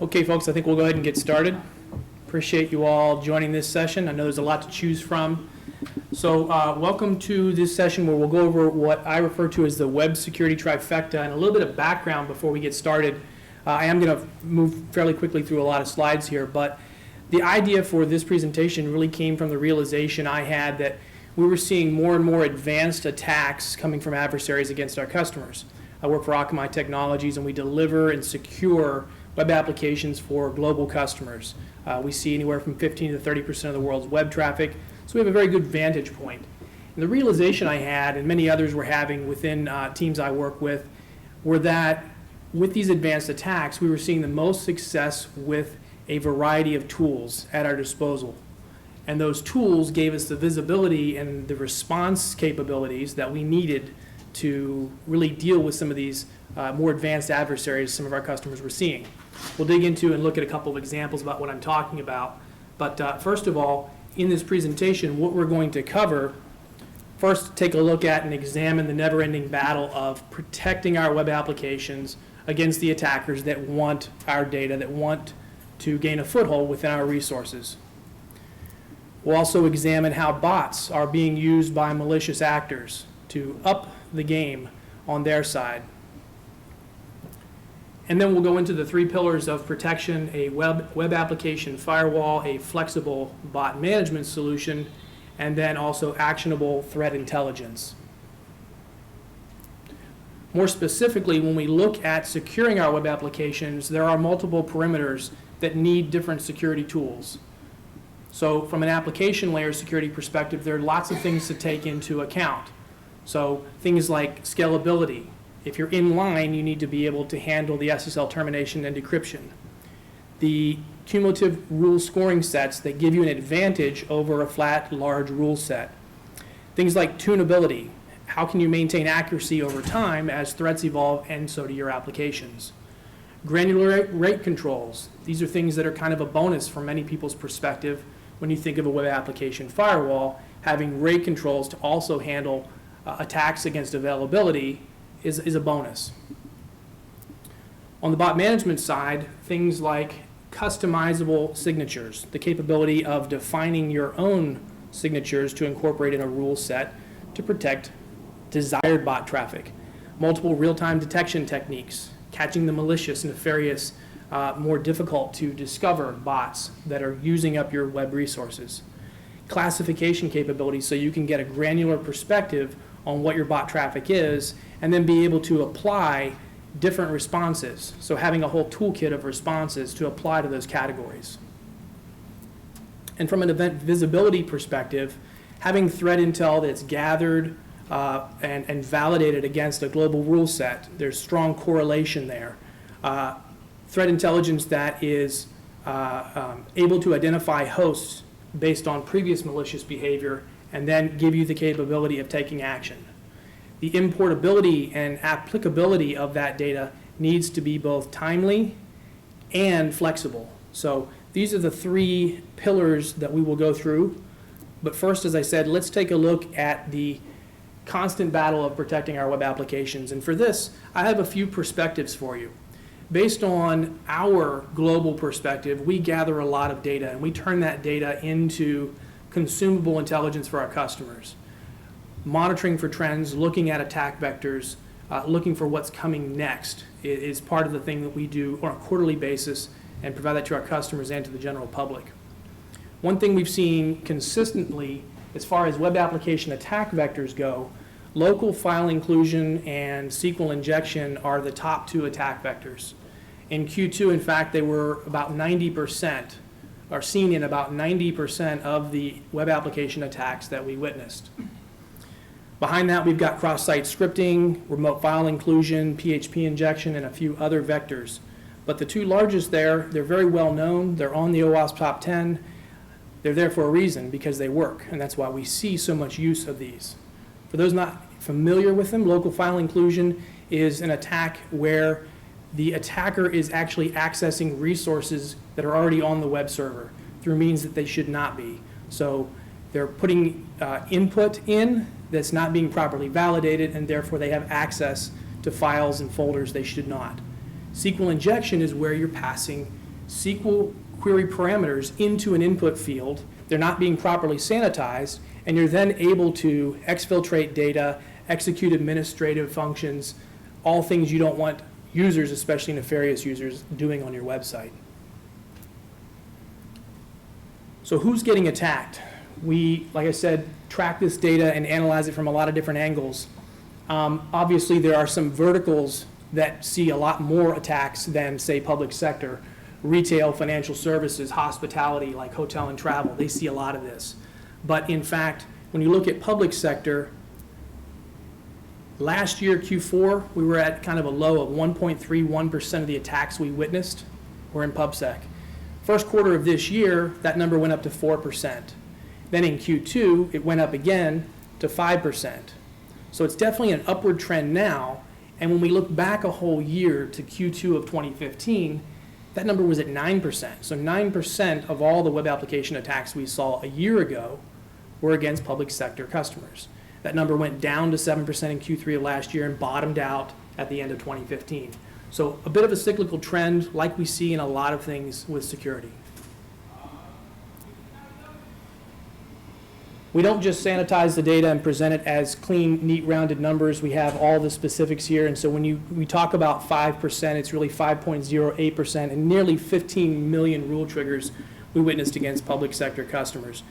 Okay, folks, I think we'll go ahead and get started. Appreciate you all joining this session. I know there's a lot to choose from. So welcome to this session where we'll go over what I refer to as the web security trifecta and a little bit of background before we get started. I am going to move fairly quickly through a lot of slides here, but the idea for this presentation really came from the realization I had that we were seeing more and more advanced attacks coming from adversaries against our customers. I work for Akamai Technologies, and we deliver and secure web applications for global customers. We see anywhere from 15 to 30% of the world's web traffic, so we have a very good vantage point. And the realization I had, and many others were having within teams I work with, were that with these advanced attacks, we were seeing the most success with a variety of tools at our disposal. And those tools gave us the visibility and the response capabilities that we needed to really deal with some of these more advanced adversaries some of our customers were seeing. We'll dig into and look at a couple of examples about what I'm talking about. But first of all, in this presentation, what we're going to cover, first take a look at and examine the never-ending battle of protecting our web applications against the attackers that want our data, that want to gain a foothold within our resources. We'll also examine how bots are being used by malicious actors to up the game on their side. And then we'll go into the three pillars of protection: a web application firewall, a flexible bot management solution, and then also actionable threat intelligence. More specifically, when we look at securing our web applications, there are multiple perimeters that need different security tools. So from an application layer security perspective, there are lots of things to take into account. So things like scalability. If you're in line, you need to be able to handle the SSL termination and decryption. The cumulative rule scoring sets that give you an advantage over a flat, large rule set. Things like tunability. How can you maintain accuracy over time as threats evolve, and so do your applications? Granular rate controls. These are things that are kind of a bonus from many people's perspective when you think of a web application firewall. Having rate controls to also handle attacks against availability is a bonus. On the bot management side, things like customizable signatures, the capability of defining your own signatures to incorporate in a rule set to protect desired bot traffic. Multiple real-time detection techniques, catching the malicious, nefarious, more difficult to discover bots that are using up your web resources. Classification capabilities so you can get a granular perspective on what your bot traffic is, and then be able to apply different responses. So having a whole toolkit of responses to apply to those categories. And from an event visibility perspective, having threat intel that's gathered and validated against a global rule set, there's strong correlation there. Threat intelligence that is able to identify hosts based on previous malicious behavior and then give you the capability of taking action. The importability and applicability of that data needs to be both timely and flexible. So these are the three pillars that we will go through. But first, as I said, let's take a look at the constant battle of protecting our web applications. And for this, I have a few perspectives for you. Based on our global perspective, we gather a lot of data, and we turn that data into consumable intelligence for our customers. Monitoring for trends, looking at attack vectors, looking for what's coming next is part of the thing that we do on a quarterly basis and provide that to our customers and to the general public. One thing we've seen consistently as far as web application attack vectors go, local file inclusion and SQL injection are the top two attack vectors. In Q2, in fact, they were about 90%, are seen in about 90% of the web application attacks that we witnessed. Behind that, we've got cross-site scripting, remote file inclusion, PHP injection, and a few other vectors. But the two largest there, they're very well known. They're on the OWASP top 10. They're there for a reason, because they work, and that's why we see so much use of these. For those not familiar with them, local file inclusion is an attack where the attacker is actually accessing resources that are already on the web server through means that they should not be. So they're putting input in that's not being properly validated, and therefore they have access to files and folders they should not. SQL injection is where you're passing SQL query parameters into an input field. They're not being properly sanitized, and you're then able to exfiltrate data, execute administrative functions, all things you don't want users, especially nefarious users, doing on your website. So who's getting attacked? We, like I said, track this data and analyze it from a lot of different angles. Obviously, there are some verticals that see a lot more attacks than, say, public sector. Retail, financial services, hospitality, like hotel and travel, they see a lot of this. But in fact, when you look at public sector, last year, Q4, we were at kind of a low of 1.31% of the attacks we witnessed were in PubSec. First quarter of this year, that number went up to 4%. Then in Q2, it went up again to 5%. So it's definitely an upward trend now. And when we look back a whole year to Q2 of 2015, that number was at 9%. So 9% of all the web application attacks we saw a year ago were against public sector customers. That number went down to 7% in Q3 of last year and bottomed out at the end of 2015. So a bit of a cyclical trend like we see in a lot of things with security. We don't just sanitize the data and present it as clean, neat, rounded numbers. We have all the specifics here. And so when we talk about 5%, it's really 5.08%, and nearly 15 million rule triggers we witnessed against public sector customers.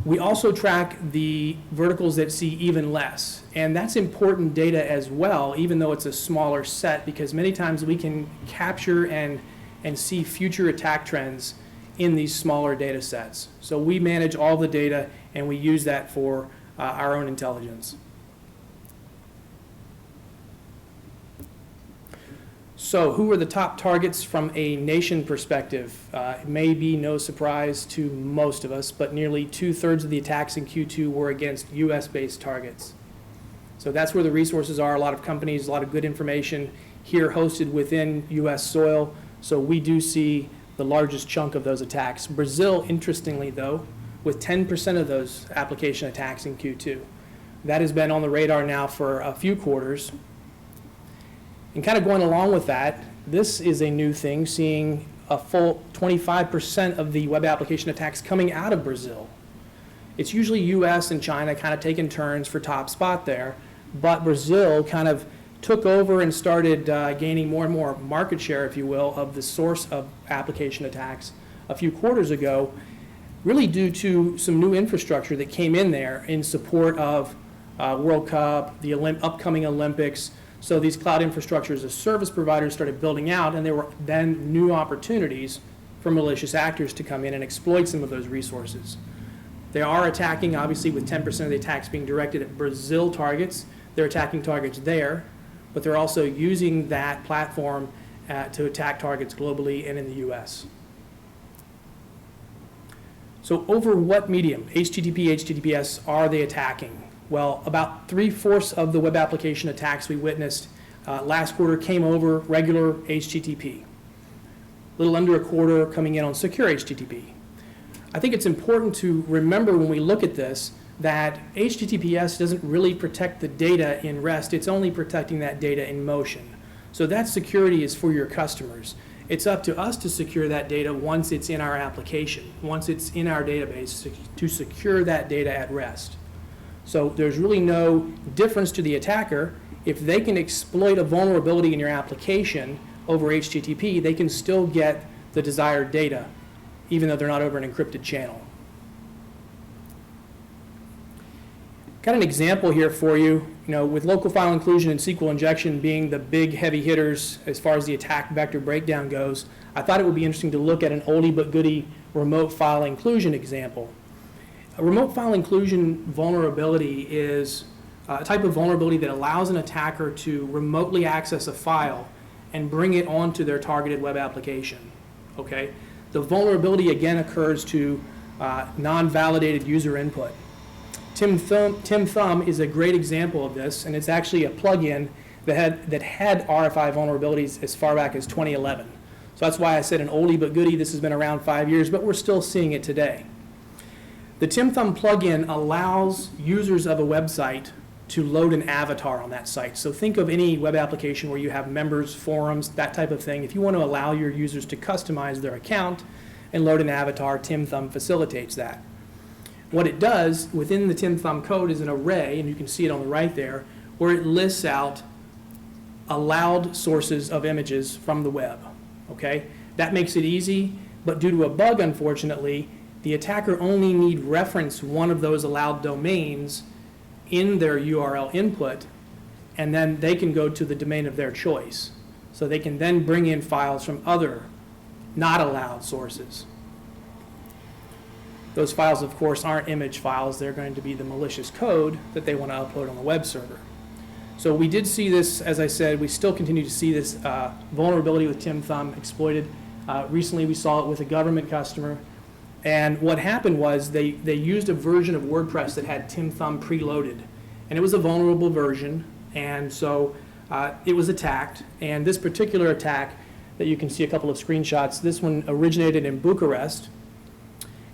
We also track the verticals that see even less. And that's important data as well, even though it's a smaller set, because many times we can capture and see future attack trends in these smaller data sets. So we manage all the data, and we use that for our own intelligence. So who are the top targets from a nation perspective? It may be no surprise to most of us, but nearly 2/3 of the attacks in Q2 were against US-based targets. So that's where the resources are. A lot of companies, a lot of good information here hosted within US soil. So we do see the largest chunk of those attacks. Brazil, interestingly though, with 10% of those application attacks in Q2. That has been on the radar now for a few quarters. And kind of going along with that, this is a new thing, seeing a full 25% of the web application attacks coming out of Brazil. It's usually US and China kind of taking turns for top spot there, but Brazil kind of took over and started gaining more and more market share, if you will, of the source of application attacks a few quarters ago, really due to some new infrastructure that came in there in support of World Cup, the upcoming Olympics. So these cloud infrastructures as service providers started building out, and there were then new opportunities for malicious actors to come in and exploit some of those resources. They are attacking, obviously, with 10% of the attacks being directed at Brazil targets. They're attacking targets there, but they're also using that platform to attack targets globally and in the US. So over what medium, HTTP, HTTPS, are they attacking? Well, about 3/4 of the web application attacks we witnessed last quarter came over regular HTTP. A little under a quarter coming in on secure HTTP. I think it's important to remember when we look at this that HTTPS doesn't really protect the data in rest. It's only protecting that data in motion. So that security is for your customers. It's up to us to secure that data once it's in our application, once it's in our database, to secure that data at rest. So there's really no difference to the attacker. If they can exploit a vulnerability in your application over HTTP, they can still get the desired data, even though they're not over an encrypted channel. Got an example here for you. With local file inclusion and SQL injection being the big heavy hitters as far as the attack vector breakdown goes, I thought it would be interesting to look at an oldie but goodie remote file inclusion example. A remote file inclusion vulnerability is a type of vulnerability that allows an attacker to remotely access a file and bring it onto their targeted web application. Okay? The vulnerability again occurs to non-validated user input. Tim Thumb is a great example of this, and it's actually a plugin that had RFI vulnerabilities as far back as 2011. So that's why I said an oldie but goodie. This has been around 5 years, but we're still seeing it today. The Tim Thumb plugin allows users of a website to load an avatar on that site. So think of any web application where you have members, forums, that type of thing. If you want to allow your users to customize their account and load an avatar, Tim Thumb facilitates that. What it does within the Tim Thumb code is an array, and you can see it on the right there, where it lists out allowed sources of images from the web. Okay? That makes it easy, but due to a bug, unfortunately, the attacker only need reference one of those allowed domains in their URL input, and then they can go to the domain of their choice. So they can then bring in files from other not allowed sources. Those files, of course, aren't image files. They're going to be the malicious code that they want to upload on the web server. So we did see this, as I said, we still continue to see this vulnerability with Tim Thumb exploited. Recently we saw it with a government customer. And what happened was they used a version of WordPress that had Tim Thumb preloaded. And it was a vulnerable version, and so it was attacked. And this particular attack that you can see a couple of screenshots, this one originated in Bucharest.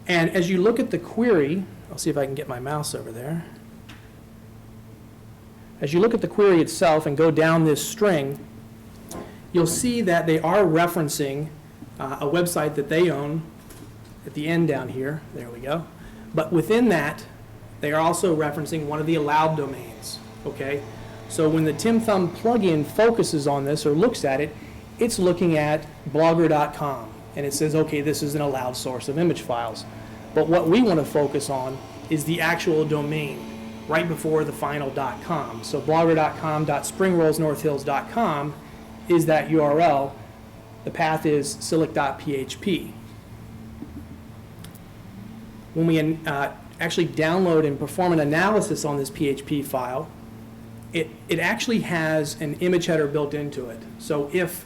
And as you look at the query, I'll see if I can get my mouse over there. As you look at the query itself and go down this string, you'll see that they are referencing a website that they own at the end down here. There we go. But within that, they are also referencing one of the allowed domains. Okay? So when the Tim Thumb plugin focuses on this or looks at it, it's looking at blogger.com. And it says, okay, this is an allowed source of image files. But what we want to focus on is the actual domain right before the final .com. So blogger.com.springrollsnorthhills.com is that URL. The path is silic.php. When we actually download and perform an analysis on this PHP file, it actually has an image header built into it. So if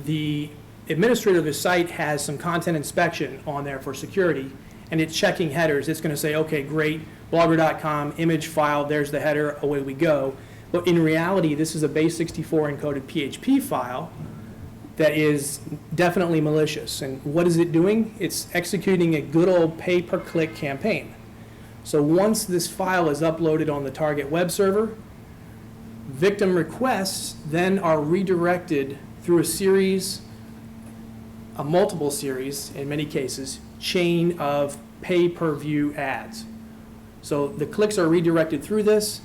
the administrator of the site has some content inspection on there for security, and it's checking headers, it's going to say, okay, great, blogger.com, image file, there's the header, away we go. But in reality, this is a base64 encoded PHP file that is definitely malicious. And what is it doing? It's executing a good old pay-per-click campaign. So once this file is uploaded on the target web server, victim requests then are redirected through a multiple series, in many cases, chain of pay-per-view ads. So the clicks are redirected through this.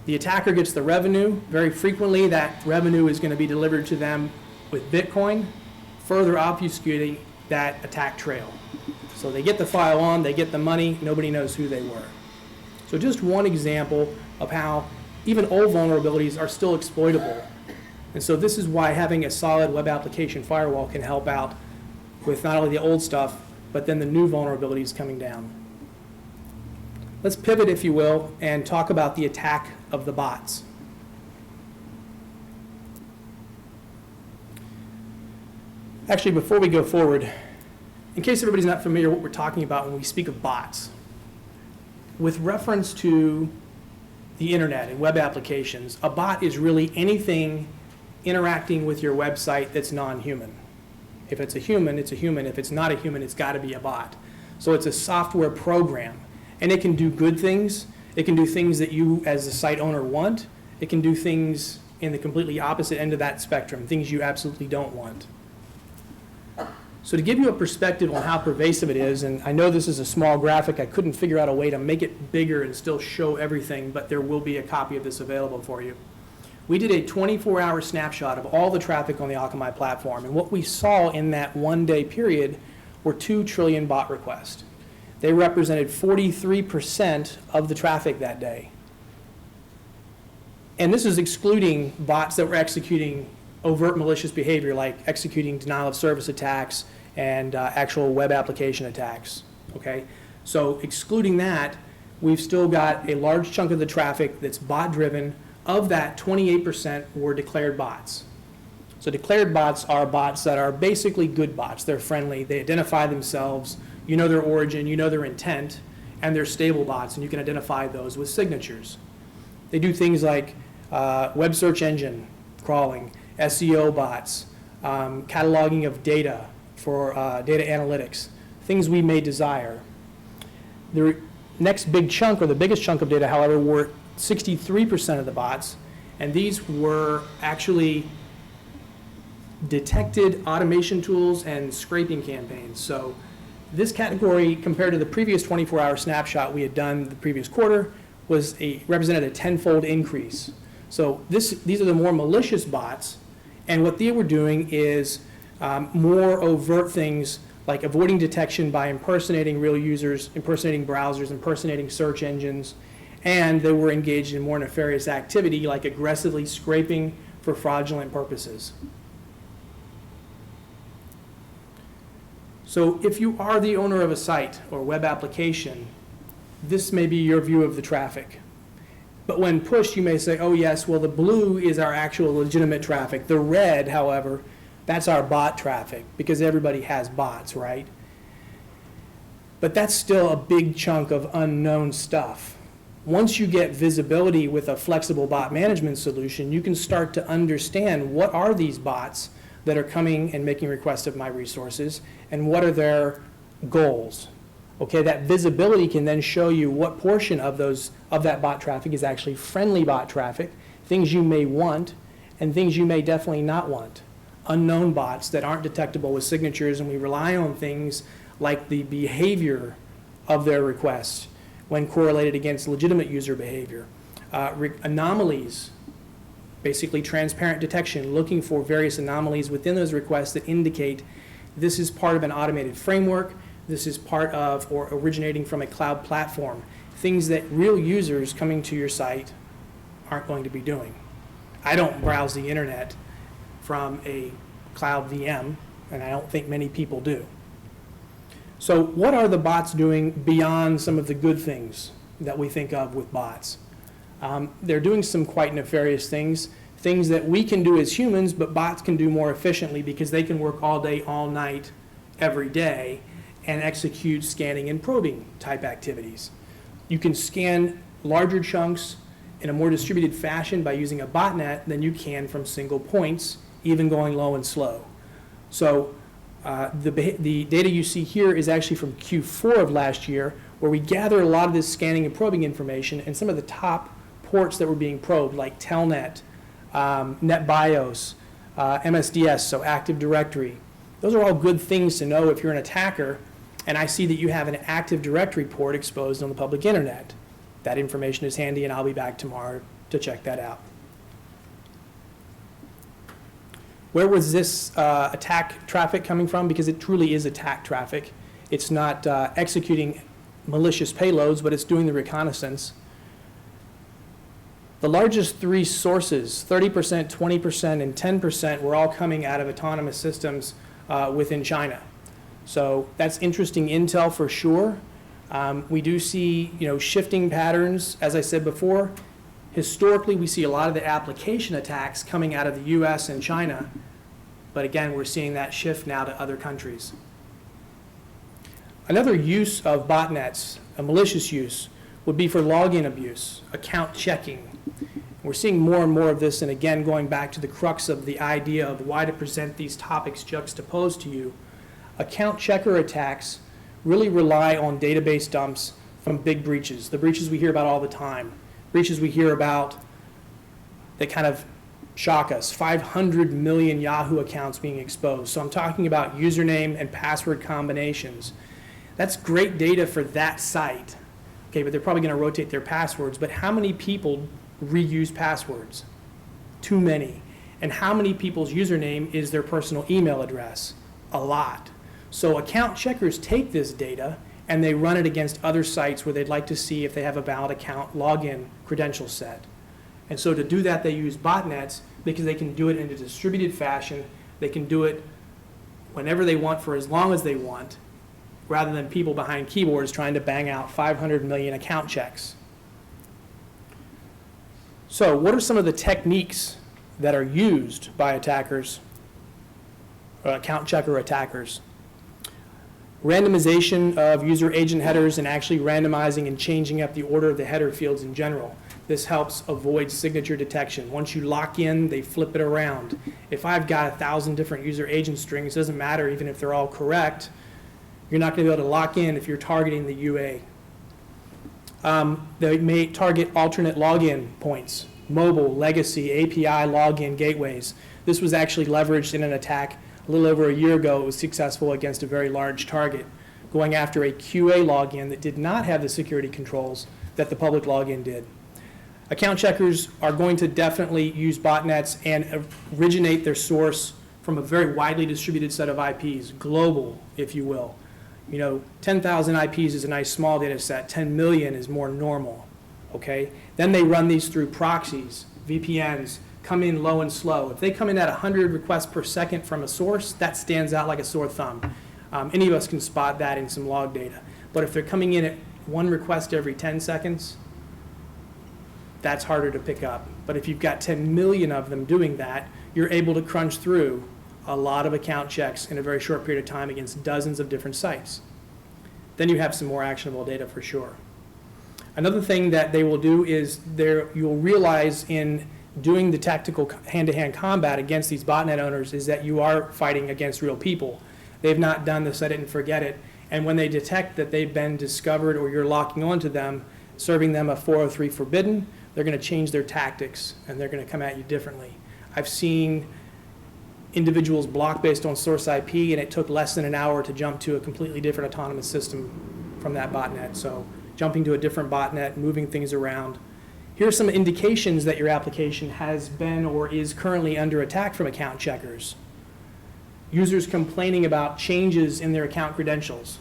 The attacker gets the revenue. Very frequently, that revenue is going to be delivered to them with Bitcoin, further obfuscating that attack trail. So they get the file on, they get the money, nobody knows who they were. So just one example of how even old vulnerabilities are still exploitable. And so this is why having a solid web application firewall can help out with not only the old stuff, but then the new vulnerabilities coming down. Let's pivot, if you will, and talk about the attack of the bots. Actually, before we go forward, in case everybody's not familiar with what we're talking about when we speak of bots, with reference to the internet and web applications, a bot is really anything interacting with your website that's non-human. If it's a human, it's a human. If it's not a human, it's got to be a bot. So it's a software program, and it can do good things. It can do things that you as a site owner want. It can do things in the completely opposite end of that spectrum, things you absolutely don't want. So to give you a perspective on how pervasive it is, and I know this is a small graphic, I couldn't figure out a way to make it bigger and still show everything, but there will be a copy of this available for you. We did a 24-hour snapshot of all the traffic on the Akamai platform, and what we saw in that one-day period were 2 trillion bot requests. They represented 43% of the traffic that day. And this is excluding bots that were executing overt malicious behavior, like executing denial of service attacks and actual web application attacks, okay? So excluding that, we've still got a large chunk of the traffic that's bot-driven. Of that, 28% were declared bots. So declared bots are bots that are basically good bots. They're friendly, they identify themselves, you know their origin, you know their intent, and they're stable bots, and you can identify those with signatures. They do things like web search engine crawling, SEO bots, cataloging of data for data analytics, things we may desire. The next big chunk, or the biggest chunk of data, however, were 63% of the bots, and these were actually detected automation tools and scraping campaigns. So this category, compared to the previous 24-hour snapshot we had done the previous quarter, represented a 10-fold increase. So these are the more malicious bots, and what they were doing is more overt things like avoiding detection by impersonating real users, impersonating browsers, impersonating search engines, and they were engaged in more nefarious activity like aggressively scraping for fraudulent purposes. So if you are the owner of a site or web application, this may be your view of the traffic. But when pushed, you may say, oh yes, well the blue is our actual legitimate traffic. The red, however, that's our bot traffic, because everybody has bots, right? But that's still a big chunk of unknown stuff. Once you get visibility with a flexible bot management solution, you can start to understand what are these bots that are coming and making requests of my resources, and what are their goals. Okay, that visibility can then show you what portion of that bot traffic is actually friendly bot traffic, things you may want, and things you may definitely not want. Unknown bots that aren't detectable with signatures, and we rely on things like the behavior of their requests when correlated against legitimate user behavior. Anomalies, basically transparent detection, looking for various anomalies within those requests that indicate this is part of an automated framework, this is part of or originating from a cloud platform, things that real users coming to your site aren't going to be doing. I don't browse the internet from a cloud VM, and I don't think many people do. So what are the bots doing beyond some of the good things that we think of with bots? They're doing some quite nefarious things that we can do as humans, but bots can do more efficiently because they can work all day, all night, every day, and execute scanning and probing type activities. You can scan larger chunks in a more distributed fashion by using a botnet than you can from single points, even going low and slow. So the data you see here is actually from Q4 of last year, where we gathered a lot of this scanning and probing information, and some of the top ports that were being probed, like Telnet, NetBIOS, MSDS, so Active Directory. Those are all good things to know if you're an attacker, and I see that you have an Active Directory port exposed on the public internet. That information is handy, and I'll be back tomorrow to check that out. Where was this attack traffic coming from? Because it truly is attack traffic. It's not executing malicious payloads, but it's doing the reconnaissance. The largest three sources, 30%, 20%, and 10%, were all coming out of autonomous systems within China. So that's interesting intel for sure. We do see, shifting patterns, as I said before. Historically, we see a lot of the application attacks coming out of the US and China, but again, we're seeing that shift now to other countries. Another use of botnets, a malicious use, would be for login abuse, account checking. We're seeing more and more of this, and again, going back to the crux of the idea of why to present these topics juxtaposed to you, account checker attacks really rely on database dumps from big breaches, the breaches we hear about all the time, breaches we hear about that kind of shock us, 500 million Yahoo accounts being exposed. So I'm talking about username and password combinations. That's great data for that site. Okay, but they're probably going to rotate their passwords. But how many people reuse passwords? Too many. And how many people's username is their personal email address? A lot. So account checkers take this data and they run it against other sites where they'd like to see if they have a valid account login credential set. And so to do that, they use botnets because they can do it in a distributed fashion. They can do it whenever they want for as long as they want, rather than people behind keyboards trying to bang out 500 million account checks. So what are some of the techniques that are used by attackers account checker attackers. Randomization of user agent headers and actually randomizing and changing up the order of the header fields in general. This helps avoid signature detection. Once you lock in, they flip it around. If I've got 1,000 different user agent strings, it doesn't matter even if they're all correct, you're not going to be able to lock in if you're targeting the UA. They may target alternate login points, mobile, legacy, API login gateways. This was actually leveraged in an attack a little over a year ago. It was successful against a very large target, going after a QA login that did not have the security controls that the public login did. Account checkers are going to definitely use botnets and originate their source from a very widely distributed set of IPs, global, if you will. 10,000 IPs is a nice small data set. 10 million is more normal, okay? Then they run these through proxies, VPNs, come in low and slow. If they come in at 100 requests per second from a source, that stands out like a sore thumb. Any of us can spot that in some log data. But if they're coming in at one request every 10 seconds, that's harder to pick up. But if you've got 10 million of them doing that, you're able to crunch through a lot of account checks in a very short period of time against dozens of different sites. Then you have some more actionable data for sure. Another thing that they will do is you'll realize in doing the tactical hand-to-hand combat against these botnet owners is that you are fighting against real people. They've not done the set it and forget it. And when they detect that they've been discovered or you're locking onto them, serving them a 403 forbidden, they're going to change their tactics and they're going to come at you differently. I've seen individuals block based on source IP, and it took less than an hour to jump to a completely different autonomous system from that botnet. So jumping to a different botnet, moving things around. Here are some indications that your application has been or is currently under attack from account checkers. Users complaining about changes in their account credentials.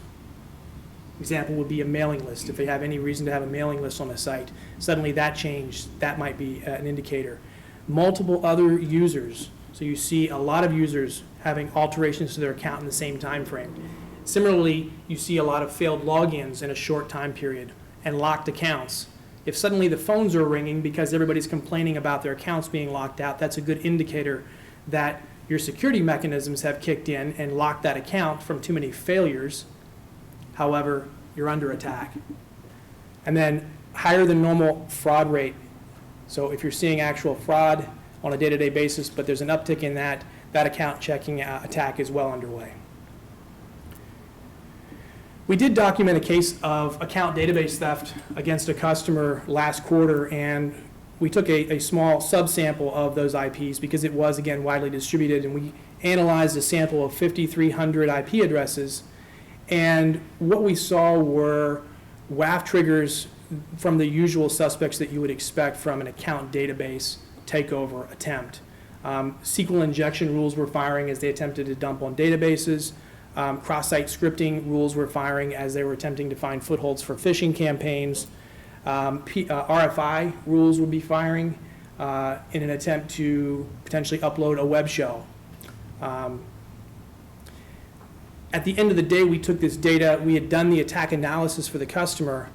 Example would be a mailing list. If they have any reason to have a mailing list on a site, suddenly that changed, that might be an indicator. Multiple other users. So you see a lot of users having alterations to their account in the same time frame. Similarly, you see a lot of failed logins in a short time period and locked accounts. If suddenly the phones are ringing because everybody's complaining about their accounts being locked out, that's a good indicator that your security mechanisms have kicked in and locked that account from too many failures. However, you're under attack. And then higher than normal fraud rate. So if you're seeing actual fraud on a day-to-day basis, but there's an uptick in that account checking attack is well underway. We did document a case of account database theft against a customer last quarter, and we took a small subsample of those IPs because it was, again, widely distributed, and we analyzed a sample of 5,300 IP addresses, and what we saw were WAF triggers from the usual suspects that you would expect from an account database takeover attempt. SQL injection rules were firing as they attempted to dump on databases. Cross-site scripting rules were firing as they were attempting to find footholds for phishing campaigns. RFI rules would be firing in an attempt to potentially upload a web shell. At the end of the day, we took this data, we had done the attack analysis for the customer,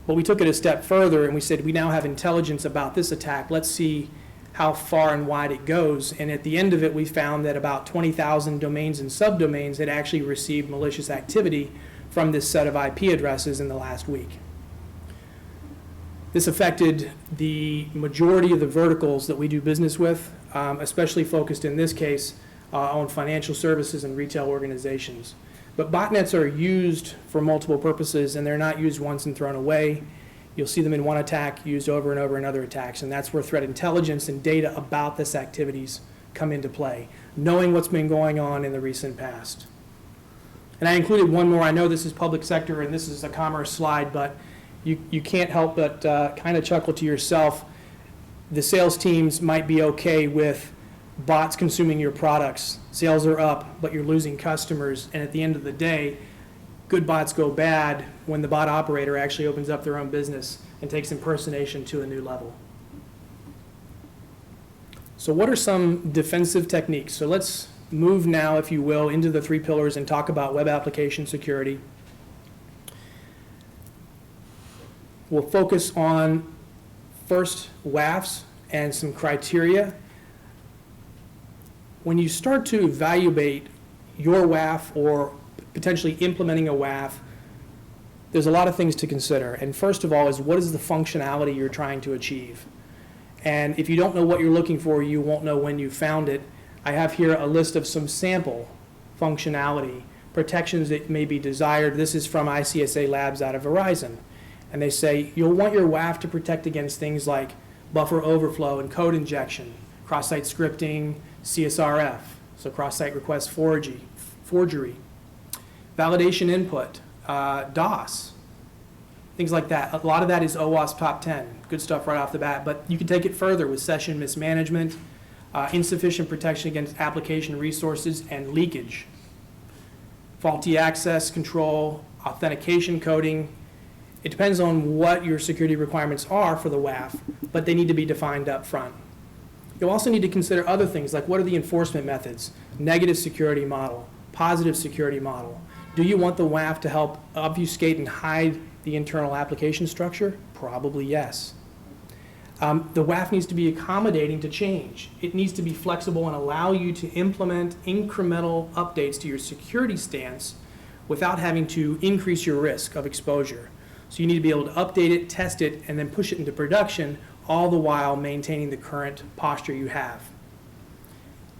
but we took it a step further and we said, we now have intelligence about this attack. Let's see how far and wide it goes. And at the end of it, we found that about 20,000 domains and subdomains had actually received malicious activity from this set of IP addresses in the last week. This affected the majority of the verticals that we do business with, especially focused in this case on financial services and retail organizations. But botnets are used for multiple purposes, and they're not used once and thrown away. You'll see them in one attack used over and over in other attacks, and that's where threat intelligence and data about this activities come into play, knowing what's been going on in the recent past. And I included one more. I know this is public sector and this is a commerce slide, but you can't help but kind of chuckle to yourself. The sales teams might be okay with bots consuming your products. Sales are up, but you're losing customers, and at the end of the day, good bots go bad when the bot operator actually opens up their own business and takes impersonation to a new level. So what are some defensive techniques? So let's move now, if you will, into the three pillars and talk about web application security. We'll focus on first WAFs and some criteria. When you start to evaluate your WAF or potentially implementing a WAF, there's a lot of things to consider. And first of all is, what is the functionality you're trying to achieve? And if you don't know what you're looking for, you won't know when you found it. I have here a list of some sample functionality, protections that may be desired. This is from ICSA Labs out of Verizon. And they say you'll want your WAF to protect against things like buffer overflow and code injection, cross-site scripting, CSRF, so cross-site request forgery, validation input, DOS, things like that. A lot of that is OWASP top 10. Good stuff right off the bat, but you can take it further with session mismanagement, insufficient protection against application resources and leakage, faulty access control, authentication coding. It depends on what your security requirements are for the WAF, but they need to be defined up front. You'll also need to consider other things like, what are the enforcement methods? Negative security model, positive security model. Do you want the WAF to help obfuscate and hide the internal application structure? Probably yes. The WAF needs to be accommodating to change. It needs to be flexible and allow you to implement incremental updates to your security stance without having to increase your risk of exposure. So you need to be able to update it, test it, and then push it into production, all the while maintaining the current posture you have.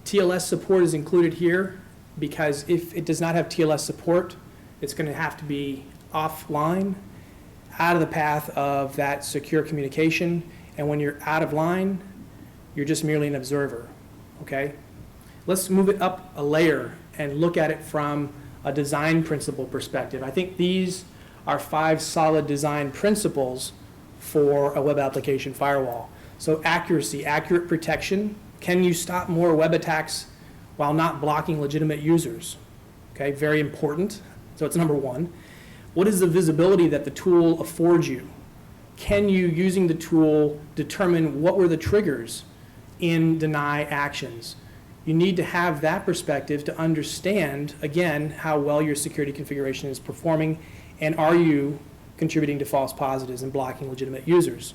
TLS support is included here because if it does not have TLS support, it's going to have to be offline, out of the path of that secure communication. And when you're out of line, you're just merely an observer, okay? Let's move it up a layer and look at it from a design principle perspective. I think these are 5 solid design principles for a web application firewall. So accuracy, accurate protection. Can you stop more web attacks while not blocking legitimate users? Okay, very important. So it's number 1. What is the visibility that the tool affords you? Can you, using the tool, determine what were the triggers in deny actions? You need to have that perspective to understand, again, how well your security configuration is performing, and are you contributing to false positives and blocking legitimate users?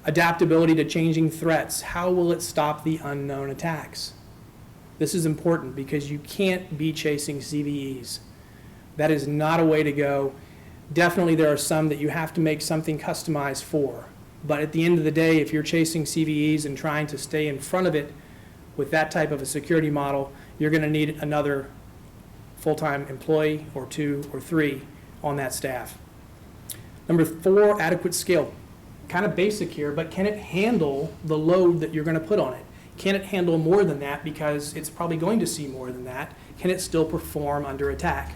Adaptability to changing threats. How will it stop the unknown attacks? This is important because you can't be chasing CVEs. That is not a way to go. Definitely there are some that you have to make something customized for. But at the end of the day, if you're chasing CVEs and trying to stay in front of it with that type of a security model, you're going to need another full-time employee or 2 or 3 on that staff. Number 4, adequate scale. Kind of basic here, but can it handle the load that you're going to put on it? Can it handle more than that, because it's probably going to see more than that? Can it still perform under attack?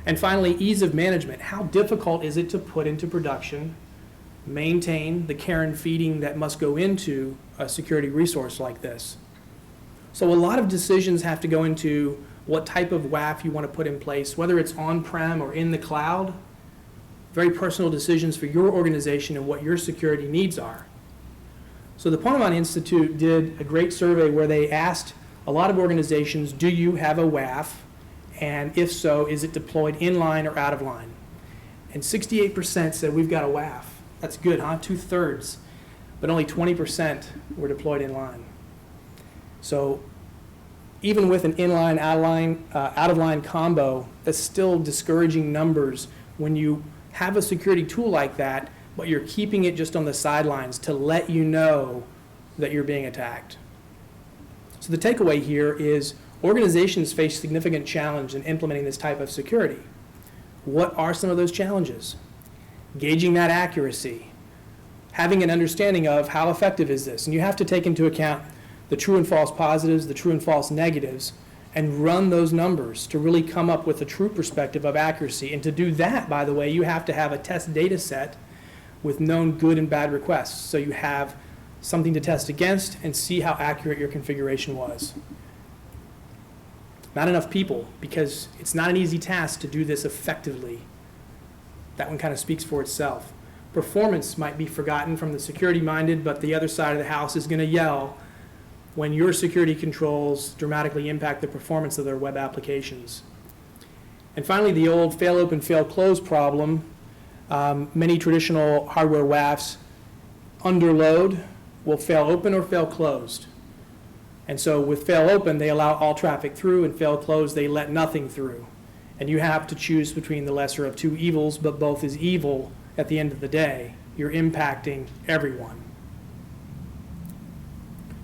And finally, ease of management. How difficult is it to put into production, maintain the care and feeding that must go into a security resource like this? So a lot of decisions have to go into what type of WAF you want to put in place, whether it's on-prem or in the cloud. Very personal decisions for your organization and what your security needs are. So the Ponemon Institute did a great survey where they asked a lot of organizations, do you have a WAF? And if so, is it deployed in line or out of line? And 68% said we've got a WAF. That's good, huh? 2/3. But only 20% were deployed in line. So even with an in-line, out-of-line combo, that's still discouraging numbers when you have a security tool like that, but you're keeping it just on the sidelines to let you know that you're being attacked. So the takeaway here is organizations face significant challenge in implementing this type of security. What are some of those challenges? Gauging that accuracy, having an understanding of how effective is this, and you have to take into account the true and false positives, the true and false negatives, and run those numbers to really come up with a true perspective of accuracy. And to do that, by the way, you have to have a test data set with known good and bad requests. So you have something to test against and see how accurate your configuration was. Not enough people, because it's not an easy task to do this effectively. That one kind of speaks for itself. Performance might be forgotten from the security-minded, but the other side of the house is going to yell when your security controls dramatically impact the performance of their web applications. And finally, the old fail open, fail close problem. Many traditional hardware WAFs under load will fail open or fail closed. And so with fail open, they allow all traffic through, and fail close, they let nothing through. And you have to choose between the lesser of two evils, but both is evil at the end of the day. You're impacting everyone.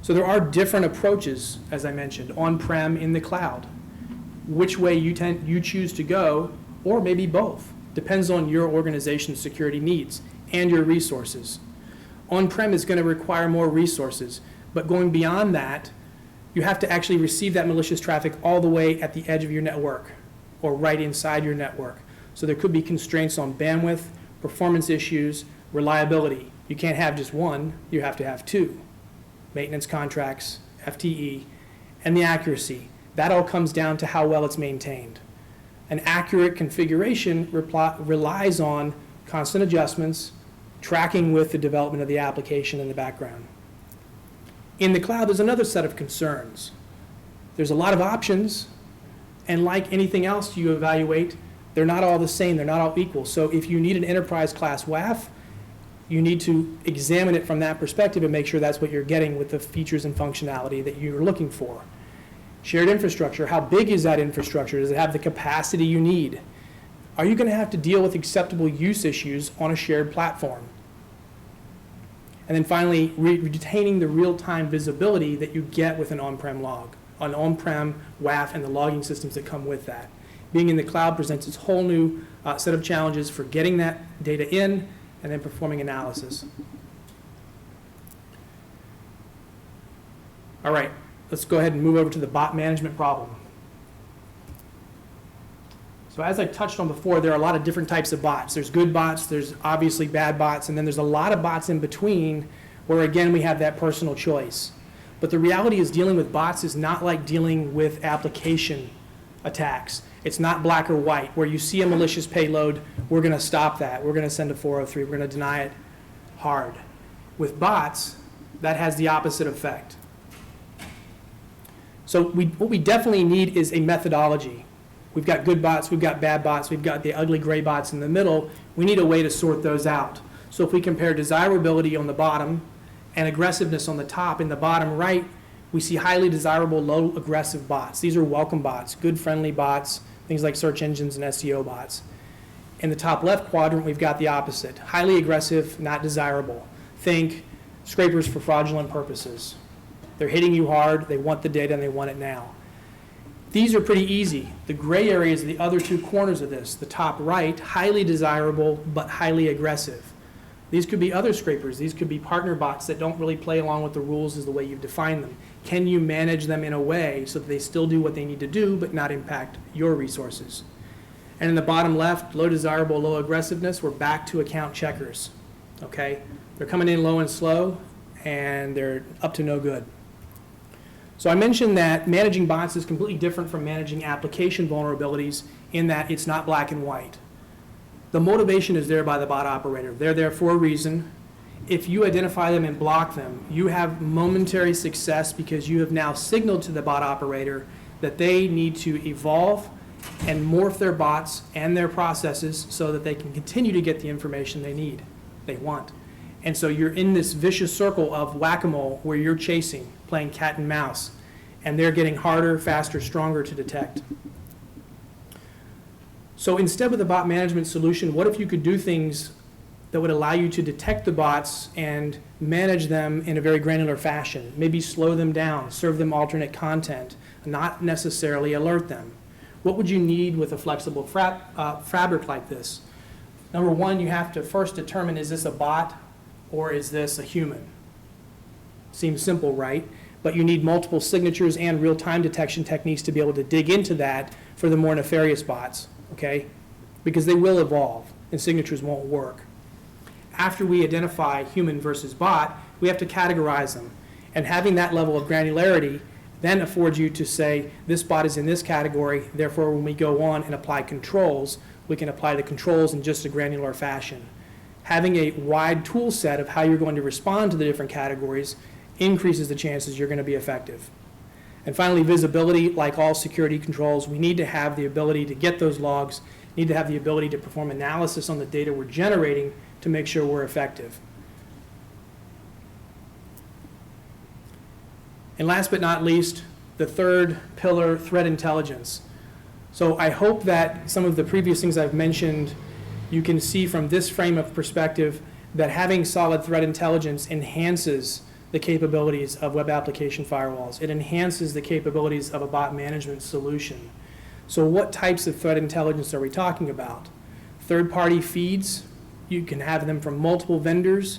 So there are different approaches, as I mentioned, on-prem, in the cloud. Which way you choose to go, or maybe both, depends on your organization's security needs and your resources. On-prem is going to require more resources, but going beyond that, you have to actually receive that malicious traffic all the way at the edge of your network or right inside your network. So there could be constraints on bandwidth, performance issues, reliability. You can't have just one, you have to have two. Maintenance contracts, FTE, and the accuracy. That all comes down to how well it's maintained. An accurate configuration relies on constant adjustments, tracking with the development of the application in the background. In the cloud, there's another set of concerns. There's a lot of options, and like anything else you evaluate, they're not all the same, they're not all equal. So if you need an enterprise class WAF, you need to examine it from that perspective and make sure that's what you're getting with the features and functionality that you're looking for. Shared infrastructure, how big is that infrastructure? Does it have the capacity you need? Are you going to have to deal with acceptable use issues on a shared platform? And then finally, retaining the real-time visibility that you get with an on-prem log, an on-prem WAF and the logging systems that come with that. Being in the cloud presents its whole new set of challenges for getting that data in and then performing analysis. All right, let's go ahead and move over to the bot management problem. So as I touched on before, there are a lot of different types of bots. There's good bots, there's obviously bad bots, and then there's a lot of bots in between where, again, we have that personal choice. But the reality is dealing with bots is not like dealing with application attacks. It's not black or white, where you see a malicious payload, we're going to stop that. We're going to send a 403. We're going to deny it hard. With bots, that has the opposite effect. So what we definitely need is a methodology. We've got good bots, we've got bad bots, we've got the ugly gray bots in the middle. We need a way to sort those out. So if we compare desirability on the bottom and aggressiveness on the top, in the bottom right, we see highly desirable, low aggressive bots. These are welcome bots, good friendly bots, things like search engines and SEO bots. In the top left quadrant, we've got the opposite, highly aggressive, not desirable. Think scrapers for fraudulent purposes. They're hitting you hard, they want the data, and they want it now. These are pretty easy. The gray areas are the other two corners of this. The top right, highly desirable, but highly aggressive. These could be other scrapers. These could be partner bots that don't really play along with the rules as the way you've defined them. Can you manage them in a way so that they still do what they need to do, but not impact your resources? And in the bottom left, low desirable, low aggressiveness, we're back to account checkers, okay? They're coming in low and slow, and they're up to no good. So I mentioned that managing bots is completely different from managing application vulnerabilities in that it's not black and white. The motivation is there by the bot operator. They're there for a reason. If you identify them and block them, you have momentary success because you have now signaled to the bot operator that they need to evolve and morph their bots and their processes so that they can continue to get the information they want. And so you're in this vicious circle of whack-a-mole where you're chasing, playing cat and mouse, and they're getting harder, faster, stronger to detect. So instead of the bot management solution, what if you could do things that would allow you to detect the bots and manage them in a very granular fashion? Maybe slow them down, serve them alternate content, not necessarily alert them. What would you need with a flexible fabric like this? Number one, you have to first determine, is this a bot or is this a human? Seems simple, right? But you need multiple signatures and real-time detection techniques to be able to dig into that for the more nefarious bots, okay? Because they will evolve and signatures won't work. After we identify human versus bot, we have to categorize them. And having that level of granularity then affords you to say, this bot is in this category, therefore when we go on and apply controls, we can apply the controls in just a granular fashion. Having a wide tool set of how you're going to respond to the different categories increases the chances you're going to be effective. And finally, visibility, like all security controls, we need to have the ability to get those logs, need to have the ability to perform analysis on the data we're generating to make sure we're effective. And last but not least, the third pillar, threat intelligence. So I hope that some of the previous things I've mentioned, you can see from this frame of perspective that having solid threat intelligence enhances the capabilities of web application firewalls. It enhances the capabilities of a bot management solution. So what types of threat intelligence are we talking about? Third-party feeds, you can have them from multiple vendors.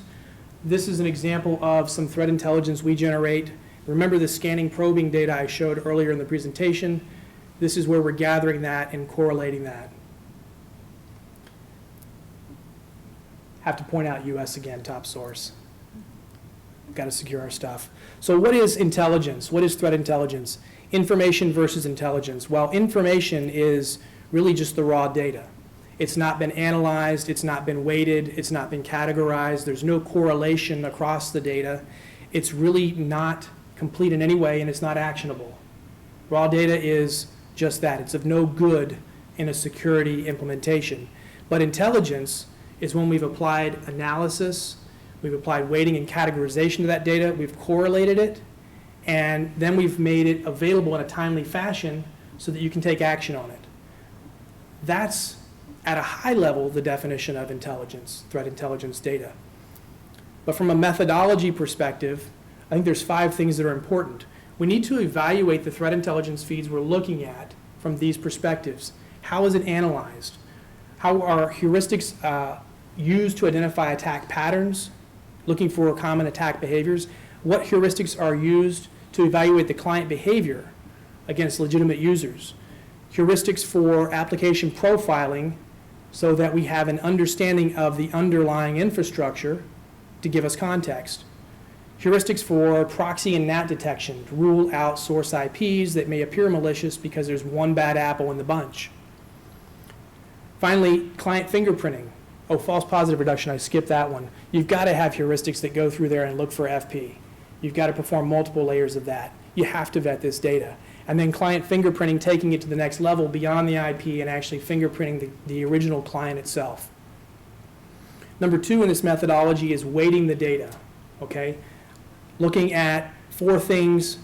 This is an example of some threat intelligence we generate. Remember the scanning probing data I showed earlier in the presentation? This is where we're gathering that and correlating that. Have to point out US again, top source. Got to secure our stuff. So what is intelligence? What is threat intelligence? Information versus intelligence. While information is really just the raw data. It's not been analyzed, it's not been weighted, it's not been categorized, there's no correlation across the data. It's really not complete in any way, and it's not actionable. Raw data is just that. It's of no good in a security implementation. But intelligence is when we've applied analysis, we've applied weighting and categorization to that data, we've correlated it, and then we've made it available in a timely fashion so that you can take action on it. That's, at a high level, the definition of intelligence, threat intelligence data. But from a methodology perspective, I think there's 5 things that are important. We need to evaluate the threat intelligence feeds we're looking at from these perspectives. How is it analyzed? How are heuristics used to identify attack patterns, looking for common attack behaviors? What heuristics are used to evaluate the client behavior against legitimate users? Heuristics for application profiling so that we have an understanding of the underlying infrastructure to give us context. Heuristics for proxy and NAT detection to rule out source IPs that may appear malicious because there's one bad apple in the bunch. Finally, client fingerprinting. Oh, false positive reduction, I skipped that one. You've got to have heuristics that go through there and look for FP. You've got to perform multiple layers of that. You have to vet this data. And then client fingerprinting, taking it to the next level beyond the IP and actually fingerprinting the original client itself. Number 2 in this methodology is weighting the data, okay? Looking at 4 things: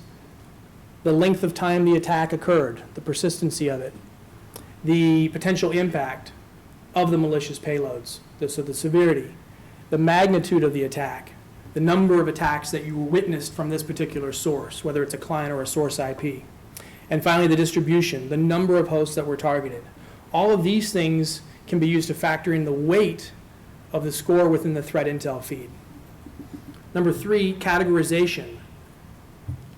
the length of time the attack occurred, the persistency of it, the potential impact of the malicious payloads, so the severity, the magnitude of the attack, the number of attacks that you witnessed from this particular source, whether it's a client or a source IP. And finally, the distribution, the number of hosts that were targeted. All of these things can be used to factor in the weight of the score within the threat intel feed. Number 3, categorization.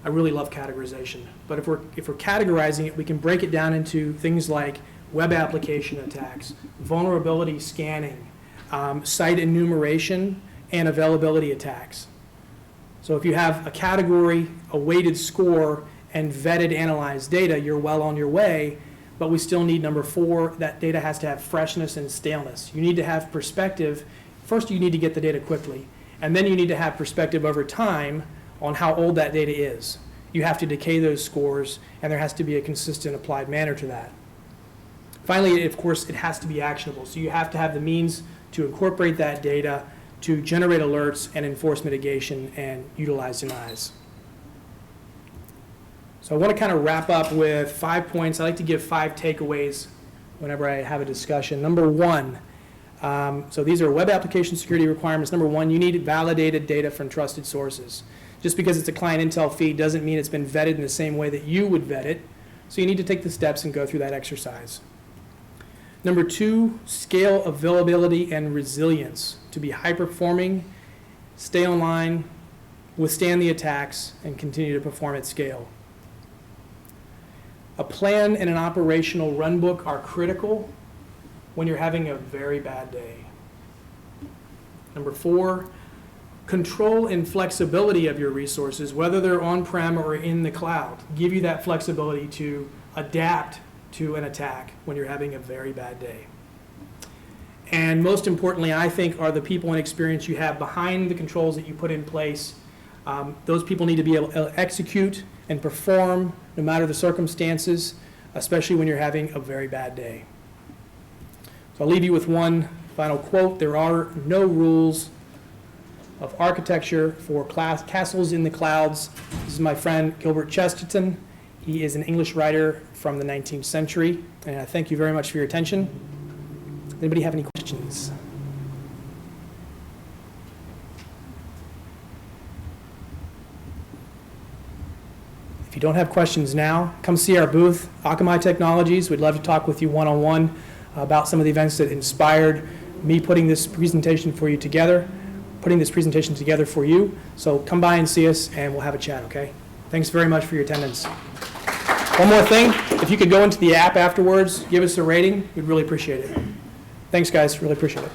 I really love categorization, but if we're categorizing it, we can break it down into things like web application attacks, vulnerability scanning, site enumeration, and availability attacks. So if you have a category, a weighted score, and vetted analyzed data, you're well on your way, but we still need number 4, that data has to have freshness and staleness. You need to have perspective. First, you need to get the data quickly, and then you need to have perspective over time on how old that data is. You have to decay those scores, and there has to be a consistent applied manner to that. Finally, of course, it has to be actionable. So you have to have the means to incorporate that data, to generate alerts and enforce mitigation and utilize denies. So I want to kind of wrap up with 5 points. I like to give 5 takeaways whenever I have a discussion. Number 1, so these are web application security requirements. Number 1, you need validated data from trusted sources. Just because it's a client intel feed doesn't mean it's been vetted in the same way that you would vet it. So you need to take the steps and go through that exercise. Number 2, scale availability and resilience to be high performing, stay online, withstand the attacks, and continue to perform at scale. A plan and an operational runbook are critical when you're having a very bad day. Number 4, control and flexibility of your resources, whether they're on-prem or in the cloud. Give you that flexibility to adapt to an attack when you're having a very bad day. And most importantly, I think, are the people and experience you have behind the controls that you put in place. Those people need to be able to execute and perform no matter the circumstances, especially when you're having a very bad day. So I'll leave you with one final quote: there are no rules, of architecture for castles in the clouds. This is my friend Gilbert Chesterton. He is an English writer from the 19th century, and I thank you very much for your attention. Anybody have any questions? If you don't have questions now, come see our booth, Akamai Technologies. We'd love to talk with you one-on-one about some of the events that inspired me putting this presentation for you together, for you. So come by and see us, and we'll have a chat, okay? Thanks very much for your attendance. One more thing, if you could go into the app afterwards, give us a rating, we'd really appreciate it. Thanks, guys, really appreciate it.